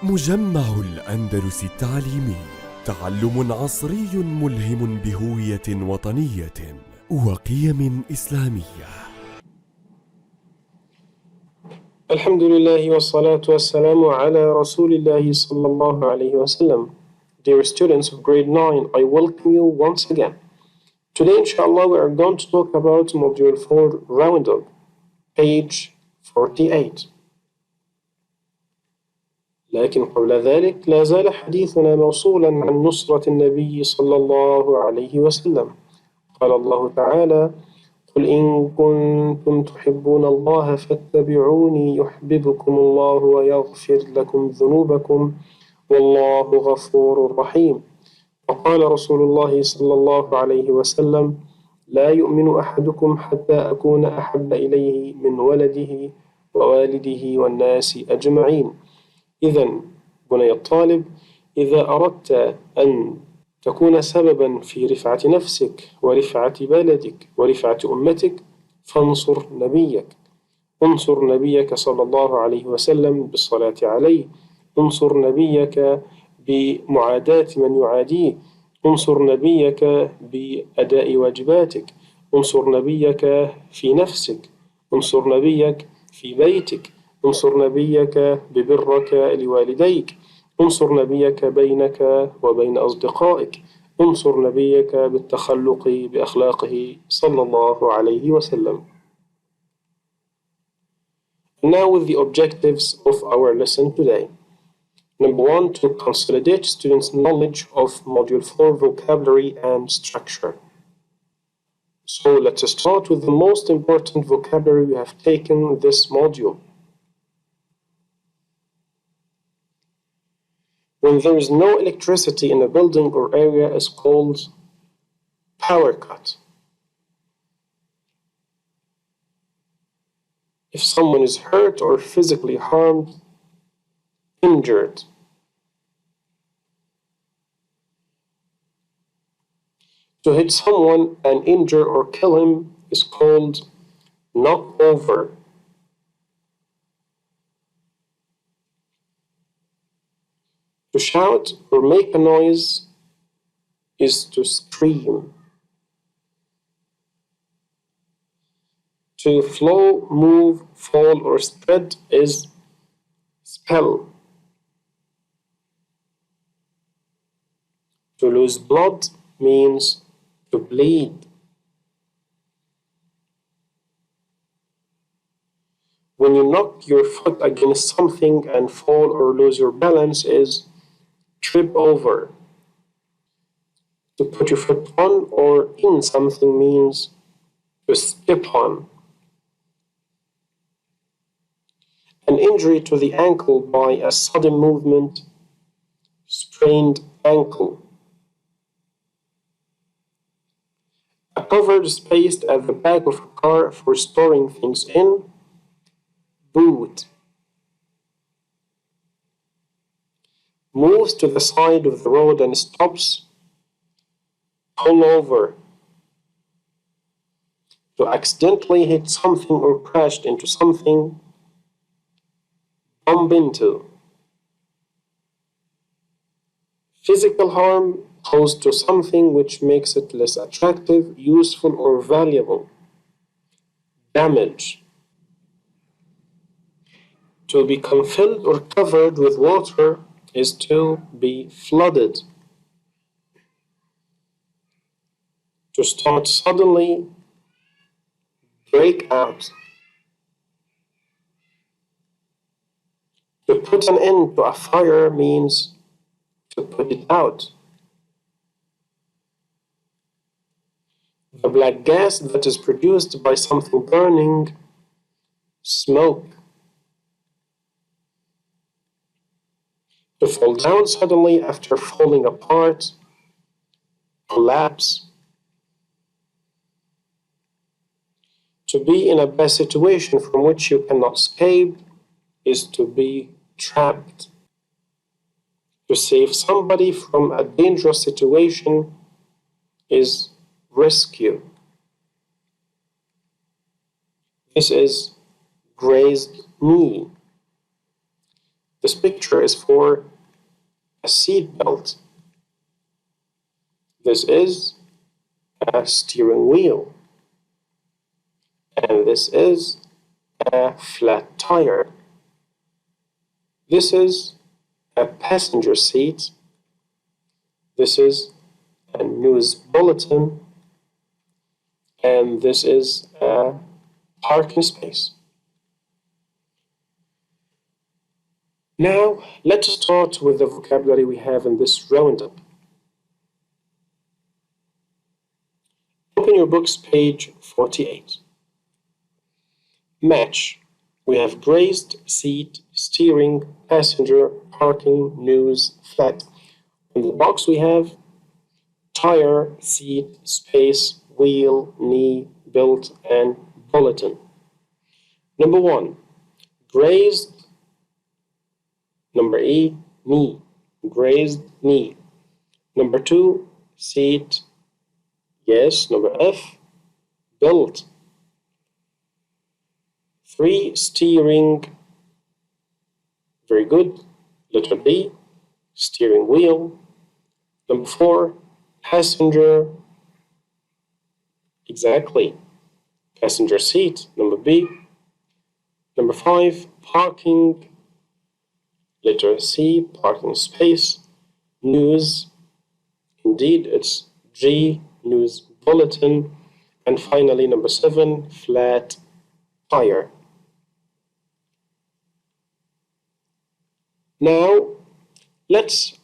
مجمع الأندلس التعليمي، تعلم عصري ملهم بهوية وطنية وقيم إسلامية. الحمد لله والصلاة والسلام على رسول الله صلى الله عليه وسلم. Dear students of grade 9, I welcome you once again. Today, inshallah, we are going to talk about Module 4 Roundup, page 48. لكن قبل ذلك لا زال حديثنا موصولا عن نصرة النبي صلى الله عليه وسلم. قال الله تعالى: قل إن كنتم تحبون الله فاتبعوني يحببكم الله ويغفر لكم ذنوبكم والله غفور رحيم. وقال رسول الله صلى الله عليه وسلم: لا يؤمن أحدكم حتى أكون أحب إليه من ولده ووالده والناس أجمعين. إذن بني الطالب، إذا أردت أن تكون سببا في رفعة نفسك ورفعة بلدك ورفعة أمتك فانصر نبيك. انصر نبيك صلى الله عليه وسلم بالصلاة عليه، انصر نبيك بمعاداة من يعاديه، انصر نبيك بأداء واجباتك، انصر نبيك في نفسك، انصر نبيك في بيتك، انصر نبيك ببرك لوالديك، انصر نبيك بينك وبين أصدقائك، انصر نبيك بالتخلق بأخلاقه صلى الله عليه وسلم. Now with the objectives of our lesson today. Number 1, to consolidate students' knowledge of Module 4 vocabulary and structure. So let's start with the most important vocabulary we have taken this module. When there is no electricity in a building or area is called power cut. If someone is hurt or physically harmed, injured. To hit someone and injure or kill him is called knock over. To shout or make a noise is to scream. To flow, move, fall, or spread is spell. To lose blood means to bleed. When you knock your foot against something and fall or lose your balance is trip over. To put your foot on or in something means to step on. An injury to the ankle by a sudden movement, sprained ankle. A covered space at the back of a car for storing things in, boot. Moves to the side of the road and stops, pull over. To accidentally hit something or crashed into something, bump into. Physical harm caused to something which makes it less attractive, useful, or valuable. Damage. To become filled or covered with water is to be flooded. To start suddenly, break out. To put an end to a fire means to put it out. The black gas that is produced by something burning, smoke. To fall down suddenly after falling apart, collapse. To be in a bad situation from which you cannot escape is to be trapped. To save somebody from a dangerous situation is rescue. This is grazed knee. This picture is for a seat belt. This is a steering wheel. And this is a flat tire. This is a passenger seat. This is a news bulletin. And this is a parking space. Now, let's start with the vocabulary we have in this roundup. Open your books, page 48. Match. We have grazed, seat, steering, passenger, parking, news, flat. In the box we have tire, seat, space, wheel, knee, belt, and bulletin. Number 1, grazed. Number E, knee, grazed knee. Number 2, seat. Yes. Number F, belt. 3, steering. Very good. Letter D, steering wheel. Number 4, passenger. Exactly. Passenger seat. Number B. Number 5, parking. Letter C, parking space. News. Indeed, it's G, news bulletin. And finally, number 7, flat tire. Now, let's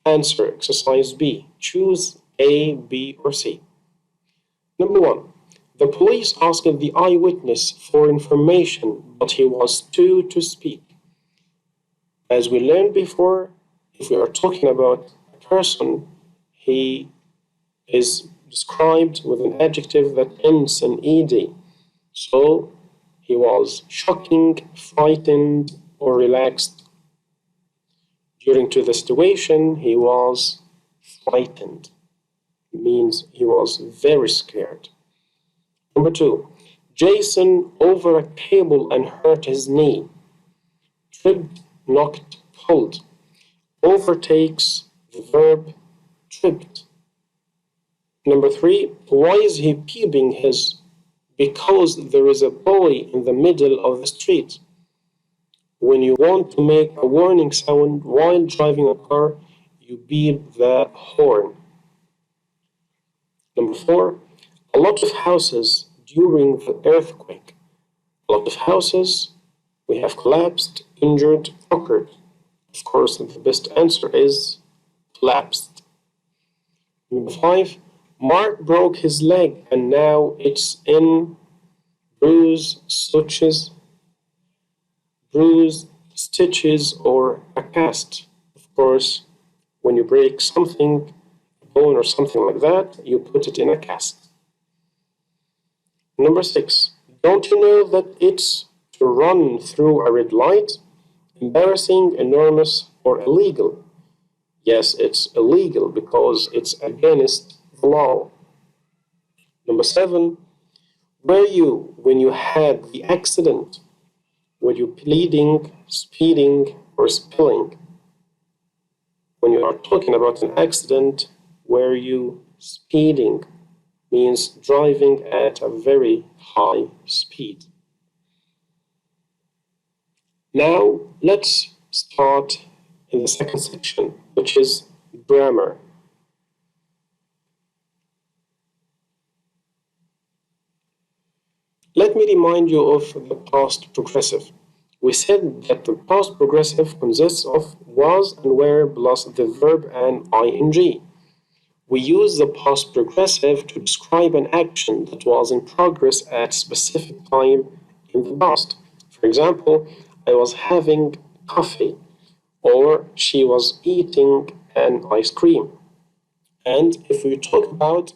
answer exercise B. Choose A, B, or C. Number 1. The police asked the eyewitness for information, but he was too to speak. As we learned before, if we are talking about a person, he is described with an adjective that ends in ed. So, he was shocking, frightened, or relaxed. During to the situation, he was frightened. It means he was very scared. Number 2, Jason over a cable and hurt his knee. Tripped, knocked, pulled. Overtakes, the verb tripped. Number 3, why is he peeping his? Because there is a boy in the middle of the street. When you want to make a warning sound while driving a car, you beep the horn. Number 4, a lot of houses during the earthquake. A lot of houses, we have collapsed, injured, occurred. Of course, the best answer is collapsed. Number 5, Mark broke his leg and now it's in bruise, stitches, or a cast. Of course, when you break something, a bone or something like that, you put it in a cast. Number 6, don't you know that it's to run through a red light? Embarrassing, enormous, or illegal? Yes, it's illegal because it's against the law. Number 7, were you when you had the accident? Were you pleading, speeding, or spilling? When you are talking about an accident, were you speeding? Means driving at a very high speed. Now, let's start in the second section, which is grammar. Let me remind you of the past progressive. We said that the past progressive consists of was and were plus the verb and ing. We use the past progressive to describe an action that was in progress at a specific time in the past. For example, I was having coffee, or she was eating an ice cream. And if we talk about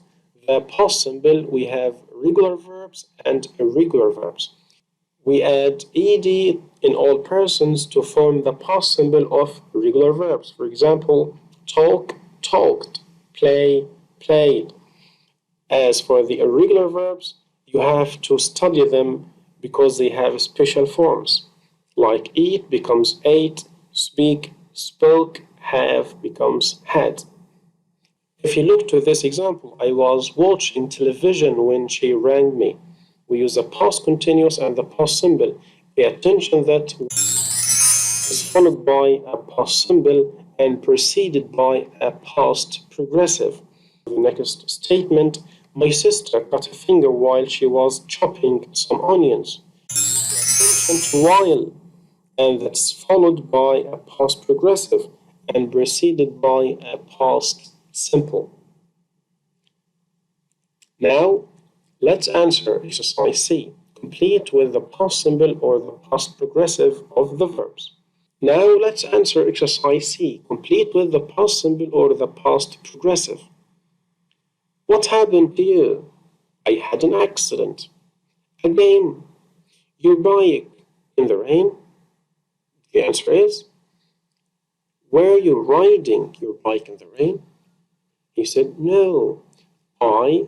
the past simple, we have regular verbs and irregular verbs. We add ed in all persons to form the past simple of regular verbs. For example, talk, talked, play, played. As for the irregular verbs, you have to study them because they have special forms. Like eat becomes ate, speak, spoke, have becomes had. If you look to this example, I was watching television when she rang me. We use the past continuous and the past simple. Pay attention that is followed by a past simple and preceded by a past progressive. The next statement, my sister cut her finger while she was chopping some onions. Pay attention to while, and that's followed by a past progressive and preceded by a past simple. Now, let's answer exercise C, complete with the past simple or the past progressive of the verbs. Now, let's answer exercise C, complete with the past simple or the past progressive. What happened to you? I had an accident. Again, your bike in the rain? The answer is, were you riding your bike in the rain? He said, no, I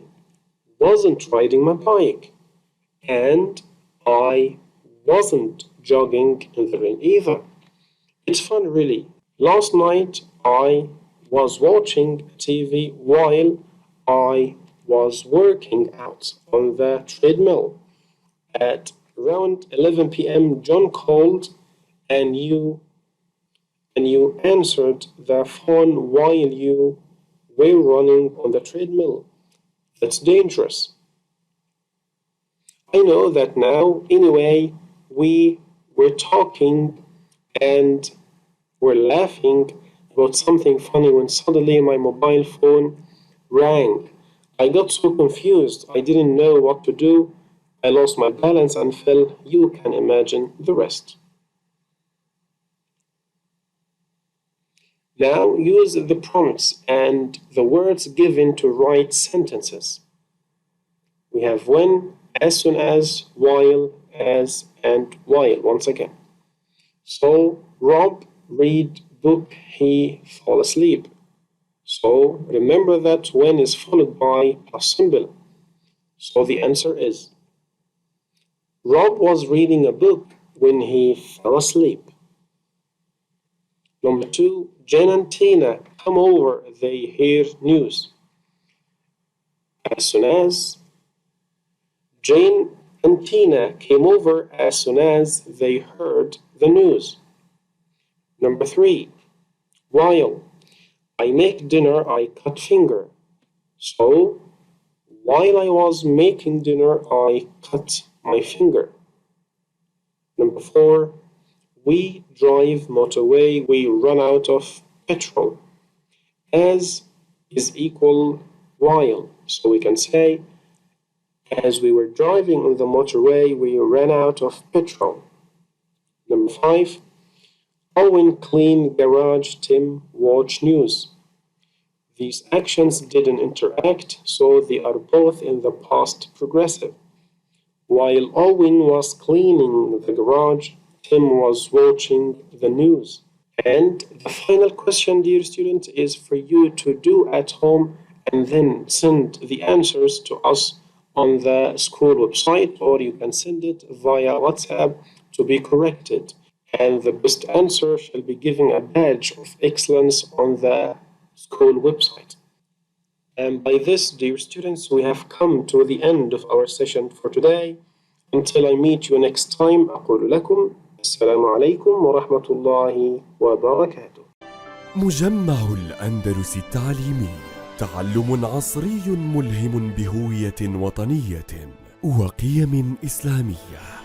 wasn't riding my bike, and I wasn't jogging in the rain either. It's fun, really. Last night, I was watching TV while I was working out on the treadmill. At around 11 p.m., John called, and you answered the phone while you were running on the treadmill. That's dangerous. I know that now. Anyway, we were talking and were laughing about something funny when suddenly my mobile phone rang. I got so confused. I didn't know what to do. I lost my balance and fell. You can imagine the rest. Now use the prompts and the words given to write sentences. We have when, as soon as, while, as, and while once again. So, Rob read book, he fall asleep. So, remember that when is followed by a symbol. So the answer is, Rob was reading a book when he fell asleep. Number 2, Jane and Tina come over, they hear news. As soon as, Jane and Tina came over as soon as they heard the news. Number 3, while, I make dinner, I cut finger. So, while I was making dinner, I cut my finger. Number 4, we drive motorway, we run out of petrol. As is equal while. So we can say, as we were driving on the motorway, we ran out of petrol. Number 5, Owen clean garage, Tim watch news. These actions didn't interact, so they are both in the past progressive. While Owen was cleaning the garage, Tim was watching the news. And the final question, dear student, is for you to do at home and then send the answers to us on the school website, or you can send it via WhatsApp to be corrected. And the best answer shall be given a badge of excellence on the school website. And by this, dear students, we have come to the end of our session for today. Until I meet you next time, أقول لكم السلام عليكم ورحمة الله وبركاته. مجمع الأندلس التعليمي، تعلم عصري ملهم بهوية وطنية وقيم إسلامية.